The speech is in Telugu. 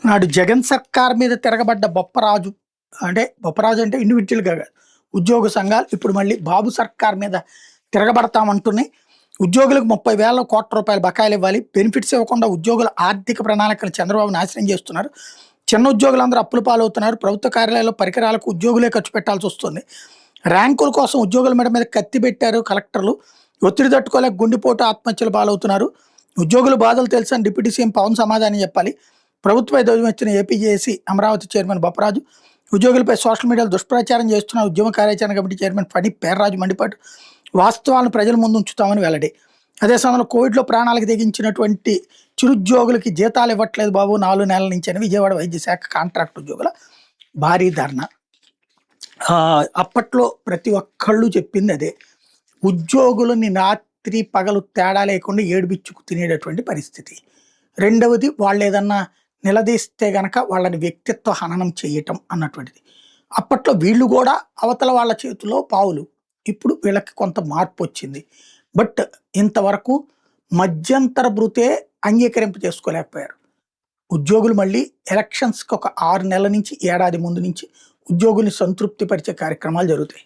నాడు జగన్ సర్కార్ మీద తిరగబడ్డ బొప్పరాజు బొప్పరాజు అంటే ఇండివిజువల్‌గా కాదు. ఉద్యోగ సంఘాలు ఇప్పుడు మళ్ళీ బాబు సర్కార్ మీద తిరగబడతామంటున్నాయి. ఉద్యోగులకు 30,000 కోట్ల రూపాయల బకాయిలు ఇవ్వాలి. బెనిఫిట్స్ ఇవ్వకుండా ఉద్యోగుల ఆర్థిక ప్రణాళికలు చంద్రబాబు నాశనం చేస్తున్నారు. చిన్న ఉద్యోగులందరూ అప్పుల పాలవుతున్నారు. ప్రభుత్వ కార్యాలయాల్లో పరికరాలకు ఉద్యోగులే ఖర్చు పెట్టాల్సొస్తుంది. ర్యాంకుల కోసం ఉద్యోగుల మెడ మీద కత్తి పెట్టారు కలెక్టర్లు. ఒత్తిడి తట్టుకోలేక గుండెపోటు ఆత్మహత్యల పాలవుతున్నారు. ఉద్యోగుల బాధలు తెలుసని డిప్యూటీ సీఎం పవన్ సమాధానం చెప్పాలి. ప్రభుత్వపై ధ్వజమెత్తిన ఏపీజేఏసీ అమరావతి చైర్మన్ బొప్పరాజు. ఉద్యోగులపై సోషల్ మీడియాలో దుష్ప్రచారం చేస్తున్న ఉద్యమ కార్యాచరణ కమిటీ చైర్మన్ ఫణి పేర్రాజు మండిపాటు. వాస్తవాలను ప్రజల ముందు ఉంచుతామని వెల్లడి. అదే సమయంలో కోవిడ్లో ప్రాణాలకు తెగించినటువంటి చిరుద్యోగులకి జీతాలు ఇవ్వట్లేదు బాబు 4 నెలల నుంచి అని విజయవాడ వైద్య శాఖ కాంట్రాక్ట్ ఉద్యోగుల భారీ ధర్నా. అప్పట్లో ప్రతి ఒక్కళ్ళు చెప్పింది అదే. ఉద్యోగులని రాత్రి పగలు తేడా లేకుండా ఏడుబిచ్చుకు తినేటటువంటి పరిస్థితి. రెండవది వాళ్ళు ఏదన్నా నిలదీస్తే గనక వాళ్ళని వ్యక్తిత్వ హననం చేయటం అన్నటువంటిది. అప్పట్లో వీళ్ళు కూడా అవతల వాళ్ళ చేతిలో పావులు. ఇప్పుడు వీళ్ళకి కొంత మార్పు వచ్చింది. బట్ ఇంతవరకు మధ్యంతర భృతే అంగీకరింప చేసుకోలేకపోయారు. ఉద్యోగులు మళ్ళీ ఎలక్షన్స్కి ఒక 6 నెలల నుంచి ఏడాది ముందు నుంచి ఉద్యోగుల్ని సంతృప్తి పరిచే కార్యక్రమాలు జరుగుతాయి.